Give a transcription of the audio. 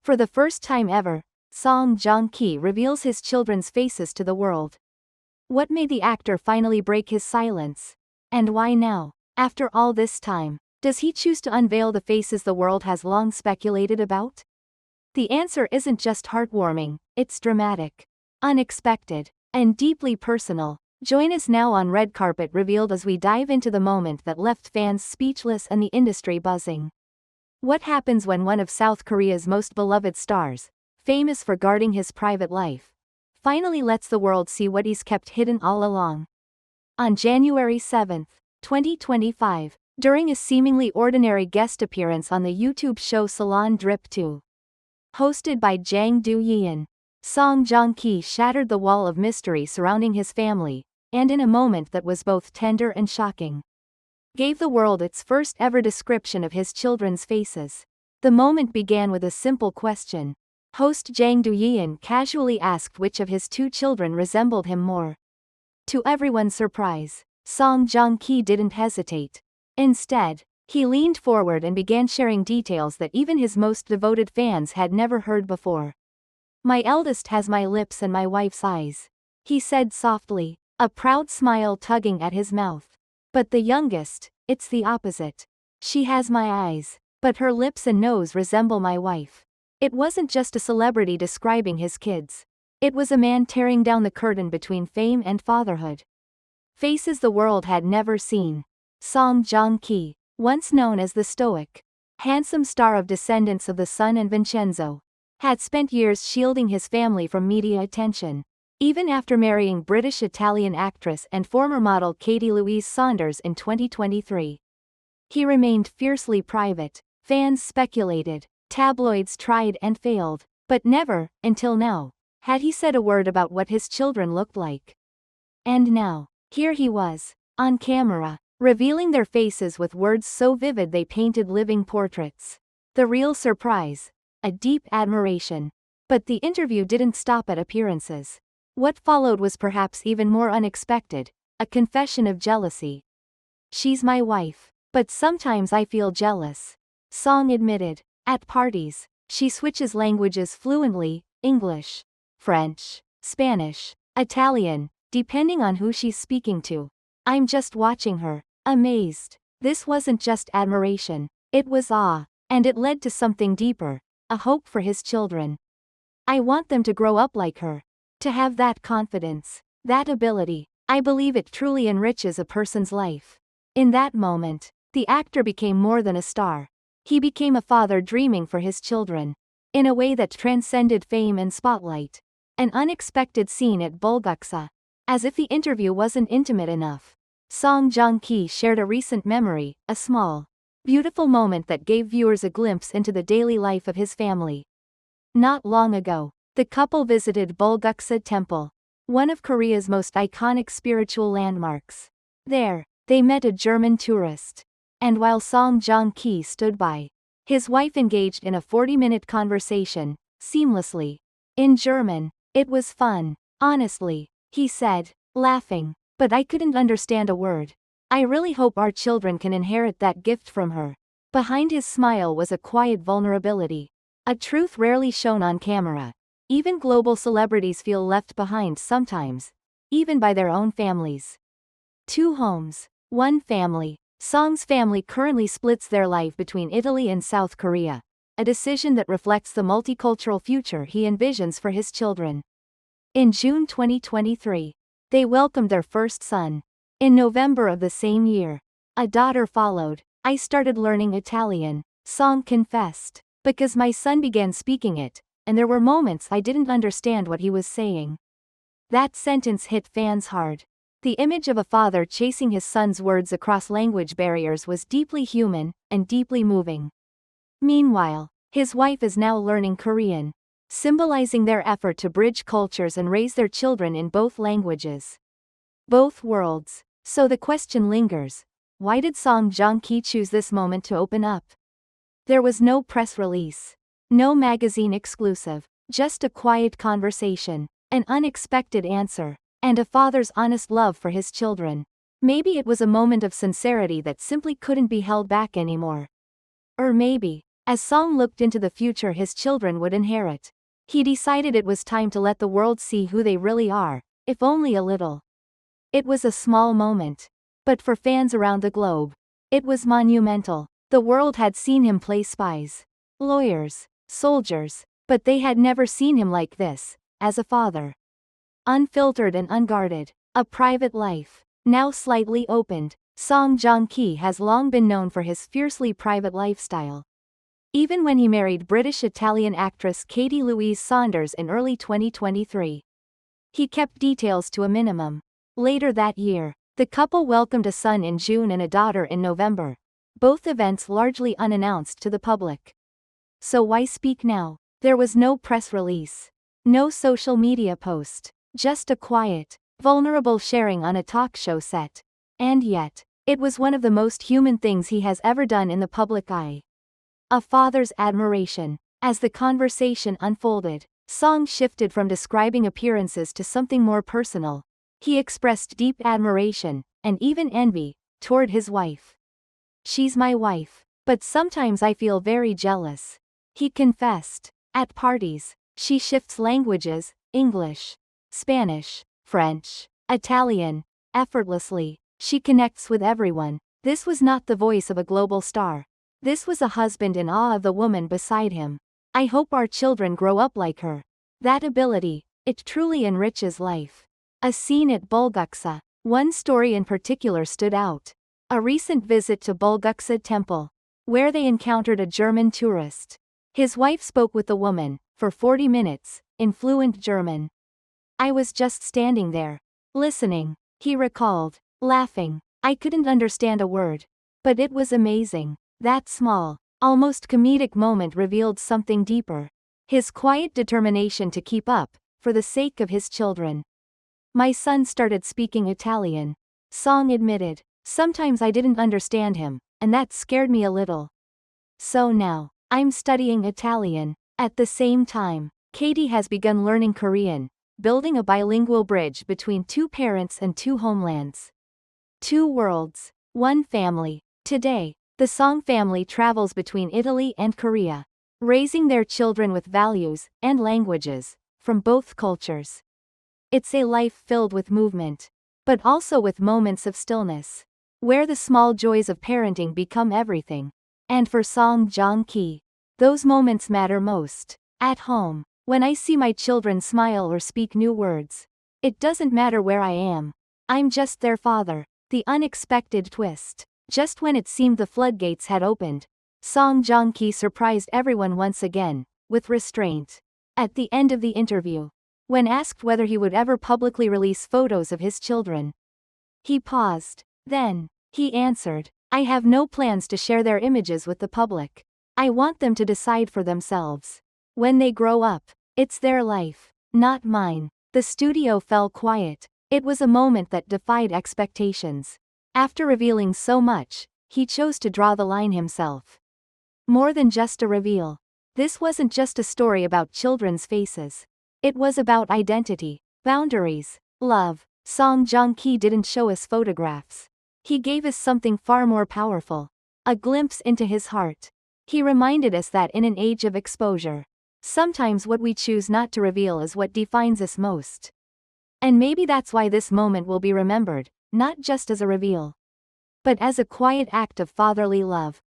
For the first time ever, Song Joong-ki reveals his children's faces to the world. What made the actor finally break his silence? And why now? After all this time, does he choose to unveil the faces the world has long speculated about? The answer isn't just heartwarming, it's dramatic, unexpected, and deeply personal. Join us now on Red Carpet Revealed as we dive into the moment that left fans speechless and the industry buzzing. What happens when one of South Korea's most beloved stars, famous for guarding his private life, finally lets the world see what he's kept hidden all along? On January 7, 2025, during a seemingly ordinary guest appearance on the YouTube show Salon Drip 2, hosted by Jang Do-yeon, Song Joong-ki shattered the wall of mystery surrounding his family, and in a moment that was both tender and shocking, gave the world its first ever description of his children's faces. The moment began with a simple question. Host Jang Do-yeon casually asked which of his two children resembled him more. To everyone's surprise, Song Joong-ki didn't hesitate. Instead, he leaned forward and began sharing details that even his most devoted fans had never heard before. "My eldest has my lips and my wife's eyes," he said softly, a proud smile tugging at his mouth. "But the youngest, it's the opposite. She has my eyes, but her lips and nose resemble my wife." It wasn't just a celebrity describing his kids. It was a man tearing down the curtain between fame and fatherhood. Faces the world had never seen. Song Joong-ki, once known as the stoic, handsome star of Descendants of the Sun and Vincenzo, had spent years shielding his family from media attention. Even after marrying British-Italian actress and former model Katie Louise Saunders in 2023, he remained fiercely private. Fans speculated, tabloids tried and failed, but never, until now, had he said a word about what his children looked like. And now, here he was, on camera, revealing their faces with words so vivid they painted living portraits. The real surprise? A deep admiration. But the interview didn't stop at appearances. What followed was perhaps even more unexpected, a confession of jealousy. "She's my wife, but sometimes I feel jealous," Song admitted. "At parties, she switches languages fluently, English, French, Spanish, Italian, depending on who she's speaking to. I'm just watching her, amazed." This wasn't just admiration, it was awe, and it led to something deeper, a hope for his children. "I want them to grow up like her. To have that confidence, that ability. I believe it truly enriches a person's life." In that moment, the actor became more than a star. He became a father dreaming for his children, in a way that transcended fame and spotlight. An unexpected scene at Bulguksa. As if the interview wasn't intimate enough, Song Joong-ki shared a recent memory, a small, beautiful moment that gave viewers a glimpse into the daily life of his family. Not long ago, the couple visited Bulguksa Temple, one of Korea's most iconic spiritual landmarks. There, they met a German tourist. And while Song Joong-ki stood by, his wife engaged in a 40-minute conversation, seamlessly, in German. "It was fun, honestly," he said, laughing, "but I couldn't understand a word. I really hope our children can inherit that gift from her." Behind his smile was a quiet vulnerability, a truth rarely shown on camera. Even global celebrities feel left behind sometimes, even by their own families. Two homes, one family. Song's family currently splits their life between Italy and South Korea, a decision that reflects the multicultural future he envisions for his children. In June 2023, they welcomed their first son. In November of the same year, a daughter followed. "I started learning Italian," Song confessed, "because my son began speaking it, and there were moments I didn't understand what he was saying." That sentence hit fans hard. The image of a father chasing his son's words across language barriers was deeply human, and deeply moving. Meanwhile, his wife is now learning Korean, symbolizing their effort to bridge cultures and raise their children in both languages. Both worlds. So the question lingers, why did Song Joong-ki choose this moment to open up? There was no press release, no magazine exclusive, just a quiet conversation, an unexpected answer, and a father's honest love for his children. Maybe it was a moment of sincerity that simply couldn't be held back anymore. Or maybe, As Song looked into the future his children would inherit, he decided it was time to let the world see who they really are, if only a little. It was a small moment. But for fans around the globe, it was monumental. The world had seen him play spies, lawyers, soldiers, but they had never seen him like this, as a father. Unfiltered and unguarded, a private life, now slightly opened. Song Joong-ki has long been known for his fiercely private lifestyle. Even when he married British-Italian actress Katie Louise Saunders in early 2023. He kept details to a minimum. Later that year, the couple welcomed a son in June and a daughter in November, both events largely unannounced to the public. So why speak now? There was no press release, no social media post, just a quiet, vulnerable sharing on a talk show set. And yet, it was one of the most human things he has ever done in the public eye. A father's admiration. As the conversation unfolded, Song shifted from describing appearances to something more personal. He expressed deep admiration, and even envy, toward his wife. "She's my wife, but sometimes I feel very jealous," he confessed. At parties, she shifts languages, English, Spanish, French, Italian, effortlessly. She connects with everyone. This was not the voice of a global star. This was a husband in awe of the woman beside him. "I hope our children grow up like her. That ability, it truly enriches life." A scene at Bulguksa. One story in particular stood out. A recent visit to Bulguksa Temple, where they encountered a German tourist. His wife spoke with the woman, for 40 minutes, in fluent German. "I was just standing there, listening," he recalled, laughing. "I couldn't understand a word. But it was amazing." That small, almost comedic moment revealed something deeper. His quiet determination to keep up, for the sake of his children. "My son started speaking Italian," Song admitted. "Sometimes I didn't understand him, and that scared me a little. So now, I'm studying Italian." At the same time, Katie has begun learning Korean, building a bilingual bridge between two parents and two homelands. Two worlds, one family. Today, the Song family travels between Italy and Korea, raising their children with values and languages from both cultures. It's a life filled with movement, but also with moments of stillness, where the small joys of parenting become everything. And for Song Joong-ki, those moments matter most. At home, when I see my children smile or speak new words, it doesn't matter where I am. I'm just their father. The unexpected twist. Just when it seemed the floodgates had opened, Song Joong-ki surprised everyone once again, with restraint. At the end of the interview, when asked whether he would ever publicly release photos of his children, he paused. Then, he answered, "I have no plans to share their images with the public. I want them to decide for themselves. When they grow up, it's their life, not mine." The studio fell quiet. It was a moment that defied expectations. After revealing so much, he chose to draw the line himself. More than just a reveal. This wasn't just a story about children's faces. It was about identity, boundaries, love. Song Joong-ki didn't show us photographs. He gave us something far more powerful. A glimpse into his heart. He reminded us that in an age of exposure, sometimes what we choose not to reveal is what defines us most. And maybe that's why this moment will be remembered, not just as a reveal, but as a quiet act of fatherly love.